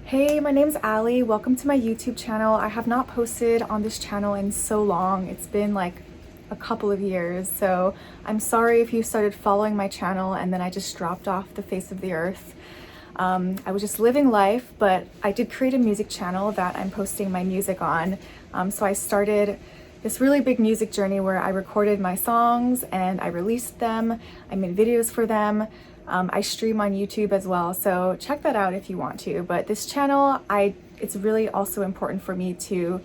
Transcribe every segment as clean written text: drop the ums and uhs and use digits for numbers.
Hey, my name's Allie. Welcome to my YouTube channel. I have not posted on this channel in so long. It's been like a couple of years, so I'm sorry if you started following my channel and then I just dropped off the face of the earth. I was just living life, but I did create a music channel that I'm posting my music on. So I started this really big music journey where I recorded my songs and I released them. I made videos for them. I stream on YouTube as well, so check that out if you want to. But this channel, it's really also important for me to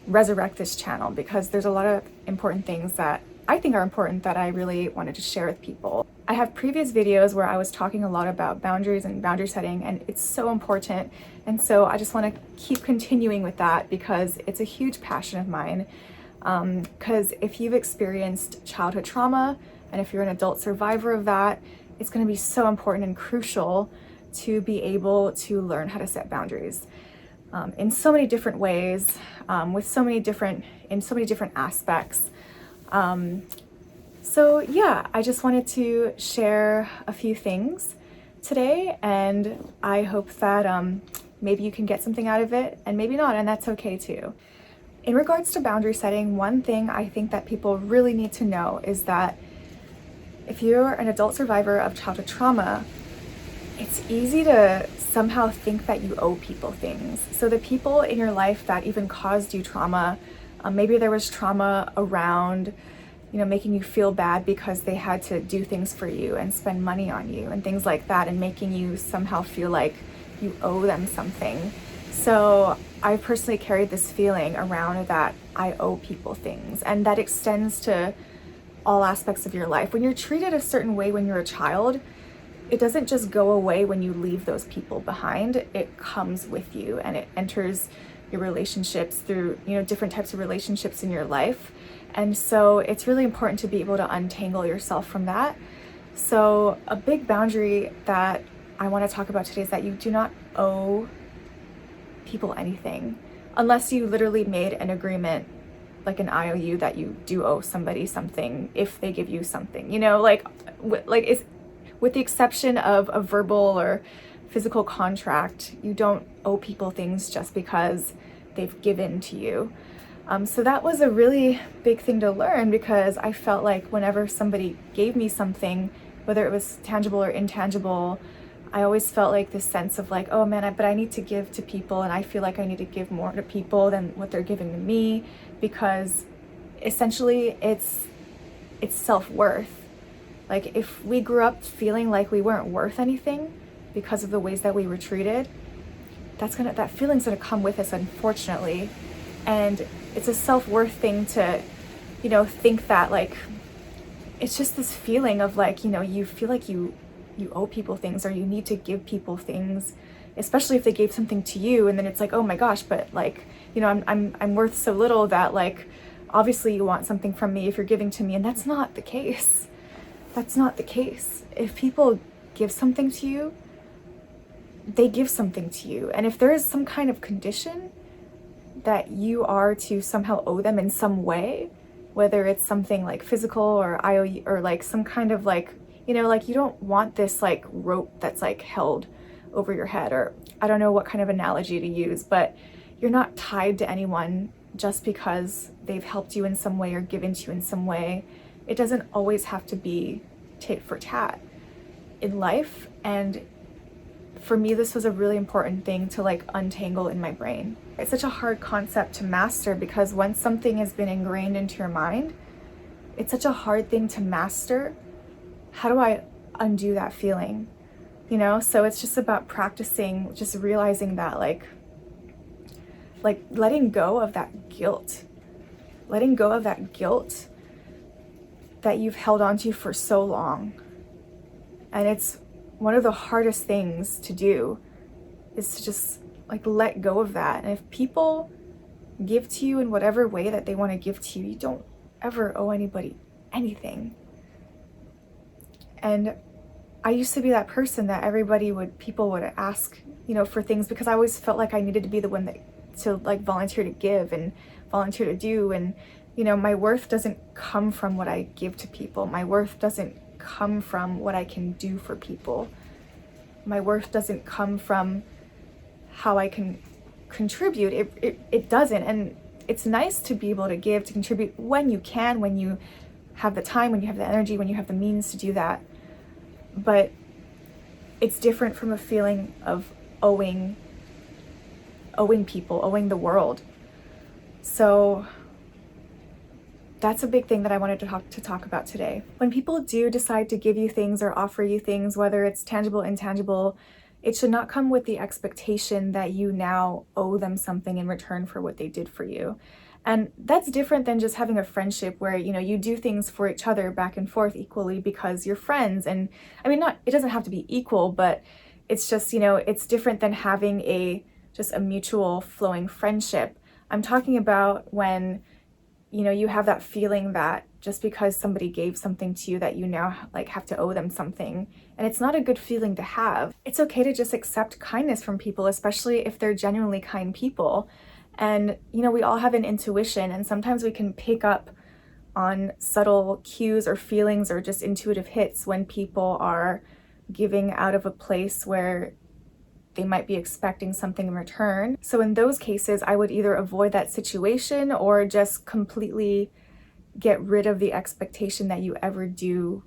resurrect this channel because there's a lot of important things that I think are important that I really wanted to share with people. I have previous videos where I was talking a lot about boundaries and boundary setting, and it's so important. And so I just want to keep continuing with that because it's a huge passion of mine. Because if you've experienced childhood trauma, and if you're an adult survivor of that, it's going to be so important and crucial to be able to learn how to set boundaries in so many different ways, in so many different aspects. So yeah, I just wanted to share a few things today, and I hope that maybe you can get something out of it, and maybe not, and that's okay too. In regards to boundary setting, one thing I think that people really need to know is that if you're an adult survivor of childhood trauma, it's easy to somehow think that you owe people things. So the people in your life that even caused you trauma, maybe there was trauma around, making you feel bad because they had to do things for you and spend money on you and things like that, and making you somehow feel like you owe them something. So I personally carried this feeling around that I owe people things, and that extends to all aspects of your life. When you're treated a certain way when you're a child, it doesn't just go away when you leave those people behind. It comes with you and it enters your relationships through, different types of relationships in your life. And so it's really important to be able to untangle yourself from that. So a big boundary that I want to talk about today is that you do not owe people anything unless you literally made an agreement, like an IOU, that you do owe somebody something if they give you something, it's with the exception of a verbal or physical contract. You don't owe people things just because they've given to you. So that was a really big thing to learn, because I felt like whenever somebody gave me something, whether it was tangible or intangible, I always felt like this sense of like, oh man, but I need to give to people, and I feel like I need to give more to people than what they're giving to me, because essentially it's self-worth. Like if we grew up feeling like we weren't worth anything because of the ways that we were treated, that feeling's gonna come with us, unfortunately. And it's a self-worth thing to, think that like, it's just this feeling of like, you feel like you owe people things, or you need to give people things, especially if they gave something to you, and then it's like, oh my gosh, but like, I'm worth so little that like, obviously you want something from me if you're giving to me. And that's not the case. That's not the case. If people give something to you, they give something to you. And if there is some kind of condition that you are to somehow owe them in some way, whether it's something like physical or IOU, or like some kind of like, like you don't want this like rope that's like held over your head, or I don't know what kind of analogy to use, but you're not tied to anyone just because they've helped you in some way or given to you in some way. It doesn't always have to be tit for tat in life. And for me, this was a really important thing to like untangle in my brain. It's such a hard concept to master, because once something has been ingrained into your mind, it's such a hard thing to master. How do I undo that feeling? So it's just about practicing, just realizing that like letting go of that guilt that you've held onto for so long. And it's one of the hardest things to do, is to just like let go of that. And if people give to you in whatever way that they want to give to you, you don't ever owe anybody anything. And I used to be that person that people would ask, for things, because I always felt like I needed to be the one to like volunteer to give and volunteer to do. And, my worth doesn't come from what I give to people. My worth doesn't come from what I can do for people. My worth doesn't come from how I can contribute. It doesn't. And it's nice to be able to give, to contribute when you can, when you have the time, when you have the energy, when you have the means to do that. But it's different from a feeling of owing people, owing the world. So that's a big thing that I wanted to talk about today. When people do decide to give you things or offer you things, whether it's tangible, intangible, it should not come with the expectation that you now owe them something in return for what they did for you. And that's different than just having a friendship where, you do things for each other back and forth equally because you're friends. And I mean, it doesn't have to be equal, but it's just, it's different than having just a mutual flowing friendship. I'm talking about when you have that feeling that just because somebody gave something to you that you now have to owe them something. And it's not a good feeling to have. It's okay to just accept kindness from people, especially if they're genuinely kind people. And, we all have an intuition, and sometimes we can pick up on subtle cues or feelings or just intuitive hits when people are giving out of a place where they might be expecting something in return. So in those cases, I would either avoid that situation or just completely get rid of the expectation that you ever do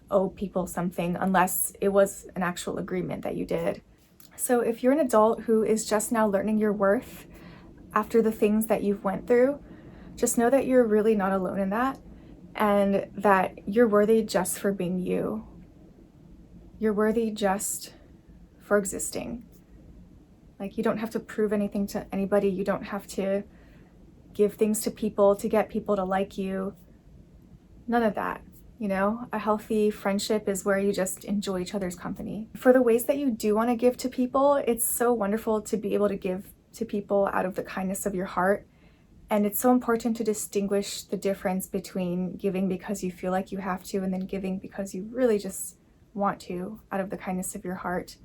owe people something unless it was an actual agreement that you did. So if you're an adult who is just now learning your worth after the things that you've went through, just know that you're really not alone in that, and that you're worthy just for being you. You're worthy just for existing. You don't have to prove anything to anybody. You don't have to give things to people to get people to like you. None of that. A healthy friendship is where you just enjoy each other's company. For the ways that you do want to give to people, it's so wonderful to be able to give to people out of the kindness of your heart. And it's so important to distinguish the difference between giving because you feel like you have to and then giving because you really just want to out of the kindness of your heart.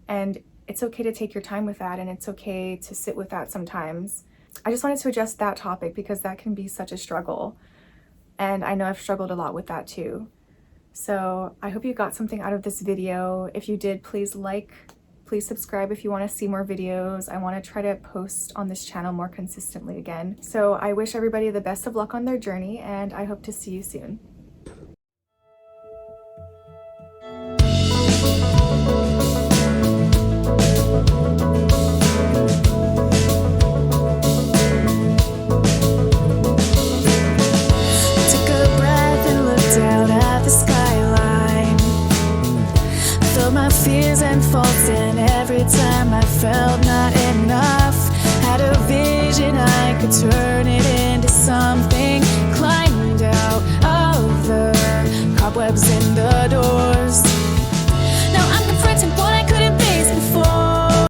And it's okay to take your time with that, and it's okay to sit with that sometimes. I just wanted to address that topic because that can be such a struggle. And I know I've struggled a lot with that too. So I hope you got something out of this video. If you did, please please subscribe if you want to see more videos. I want to try to post on this channel more consistently again. So I wish everybody the best of luck on their journey, and I hope to see you soon.